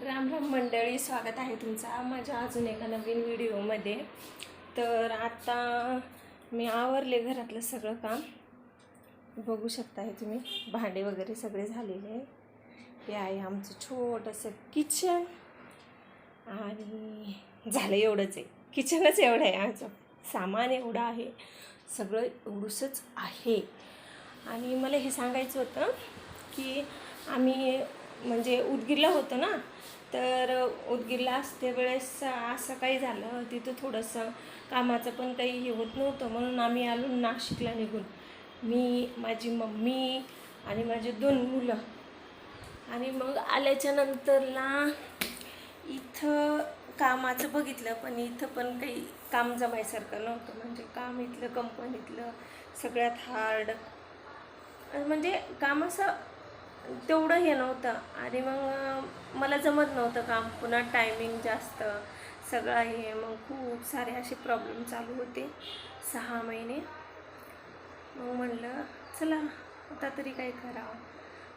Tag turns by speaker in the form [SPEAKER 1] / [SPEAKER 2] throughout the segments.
[SPEAKER 1] राम राम मंडळी, स्वागत आहे तुमचा माझ्या अजून एका नवीन व्हिडिओमध्ये. तर आता मी आवरले घरातलं सगळं काम. बघू शकता हे तुम्ही, भांडे वगैरे सगळे झालेले आहे. हे आहे आमचं छोटंसं किचन आणि झालं एवढंच आहे. किचनच एवढं आहे, आमचं सामान एवढं आहे, सगळं एवढंच आहे. आणि मला हे सांगायचं होतं की आम्ही म्हणजे उदगीरला होतो ना, तर उदगीरला असते वेळेस असं काही झालं, तिथं थोडंसं कामाचं पण काही हे होत नव्हतं, म्हणून आम्ही आलो नाशिकला निघून. मी, माझी मम्मी आणि माझे 2 मुलं. आणि मग आल्याच्या नंतरला इथं कामाचं बघितलं, पण इथं पण काही काम जमायसारखं नव्हतं. म्हणजे काम इथलं कंपनीतलं सगळ्यात हार्ड, म्हणजे काम असं तेवढं हे नव्हतं. आणि मग मला जमत नव्हतं काम, पुन्हा टायमिंग जास्त सगळं हे, मग खूप सारे असे प्रॉब्लेम चालू होते 6 महिने. मग म्हणलं चला आता तरी काय करावं.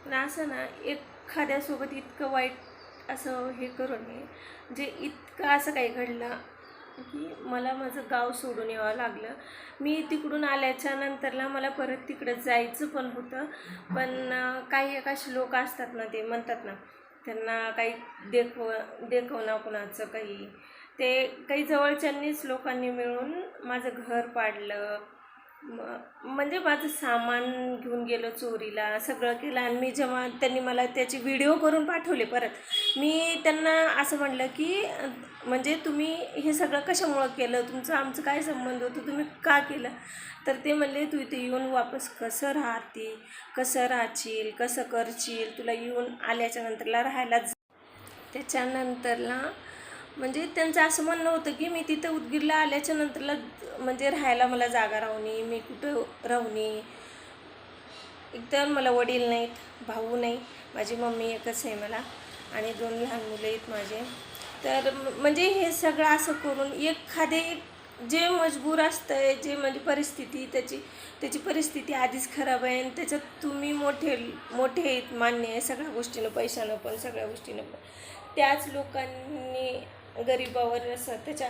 [SPEAKER 1] पण असं ना, एखाद्यासोबत इतकं वाईट असं हे करू नये. म्हणजे इतकं असं काही घडलं की मला माझं गाव सोडून यावं लागलं. मी तिकडून आल्याच्या नंतरला मला परत तिकडं जायचं पण होतं, पण काही एक असे लोक असतात ना, ते म्हणतात ना, त्यांना काही देखवणं कुणाचं काही, ते काही जवळच्यांनीच लोकांनी मिळून माझं घर पाडलं. म्हणजे माझं सामान घेऊन गेलं चोरीला, सगळं केलं. आणि मी जेव्हा त्यांनी मला त्याचे व्हिडिओ करून पाठवले परत, मी त्यांना असं म्हटलं की म्हणजे तुम्ही हे सगळं कशामुळं केलं, तुमचं आमचं काय संबंध होतं, तुम्ही का केलं. तर ते म्हणले तू इथे येऊन वापस कसं राहते, कसं राहशील, कसं करशील, तुला येऊन आल्याच्या नंतरला राहायलाच. त्याच्यानंतरला म्हणजे त्यांचं असं म्हणणं होतं की मी तिथं उदगीरला आल्याच्या नंतरला म्हणजे राहायला मला जागा राहूनी, मी कुठं राहूनी. एकतर मला वडील नाहीत, भाऊ नाही, माझी मम्मी एकच आहे मला, आणि 2 लहान मुलं आहेत माझे. तर म्हणजे हे सगळं असं करून एखादे जे मजबूर असतं आहे, जे म्हणजे परिस्थिती त्याची परिस्थिती आधीच खराब आहे, आणि त्याच्यात तुम्ही मोठे आहेत, मान्य आहे सगळ्या गोष्टीनं, पैशानं पण, सगळ्या गोष्टीनं पण, त्याच लोकांनी गरिबावर असं त्याच्या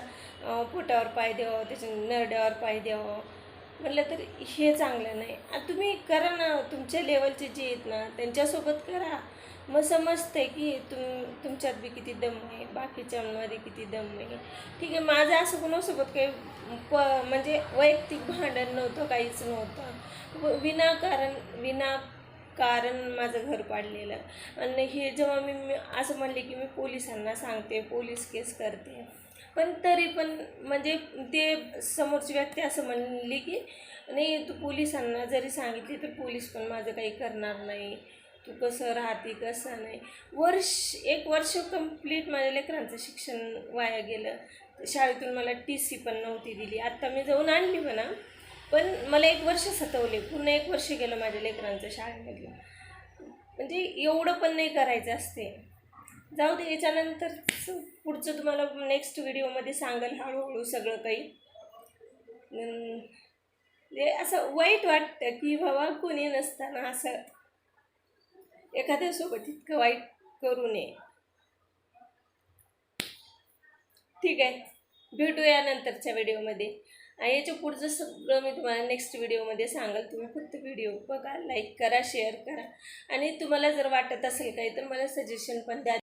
[SPEAKER 1] पोटावर पाय द्यावं, त्याच्या नरड्यावर पाय द्यावं म्हटलं तर हे चांगलं नाही. तुम्ही करा ना, तुमच्या लेवलचे जे आहेत ना त्यांच्यासोबत करा, मग समजते की तुमच्यात बी किती दम आहे, बाकीच्यांमध्ये किती दम आहे. ठीक आहे, माझं असं कोणासोबत काही म्हणजे वैयक्तिक भांडण नव्हतं, काहीच नव्हतं. विनाकारण माझं घर पाडलेलं. आणि हे जेव्हा मी असं म्हणले की मी पोलिसांना सांगते, पोलीस केस करते, पण तरी पण म्हणजे ते समोरची व्यक्ती असं म्हणली की नाही, तू पोलिसांना जरी सांगितली तर पोलीस पण माझं काही करणार नाही, तू कसं राहते कसं नाही. 1 वर्ष कंप्लीट माझ्या लेकरांचं शिक्षण वाया गेलं. शाळेतून मला TC पण नव्हती दिली. आत्ता मी जाऊन आणली म्हणा, पण मला 1 वर्ष सतवले, पूर्ण 1 वर्ष गेलं माझ्या लेकरांचं शाळेमधलं. म्हणजे एवढं पण नाही करायचं असते. जाऊ दे, याच्यानंतर पुढचं तुम्हाला नेक्स्ट व्हिडिओमध्ये सांगाल हळूहळू सगळं काही. म्हणजे असं वाईट वाटतं की बाबा कोणी नसताना असं एखाद्यासोबत इतकं वाईट करू नये. ठीक आहे, भेटूया नंतरच्या व्हिडिओमध्ये. याच्या पुढचं सगळं मी तुम्हाला नेक्स्ट व्हिडिओमध्ये सांगाल. तुम्ही फक्त व्हिडिओ बघा, लाईक करा, शेअर करा, आणि तुम्हाला जर वाटत असेल काही तर मला सजेशन पण द्या.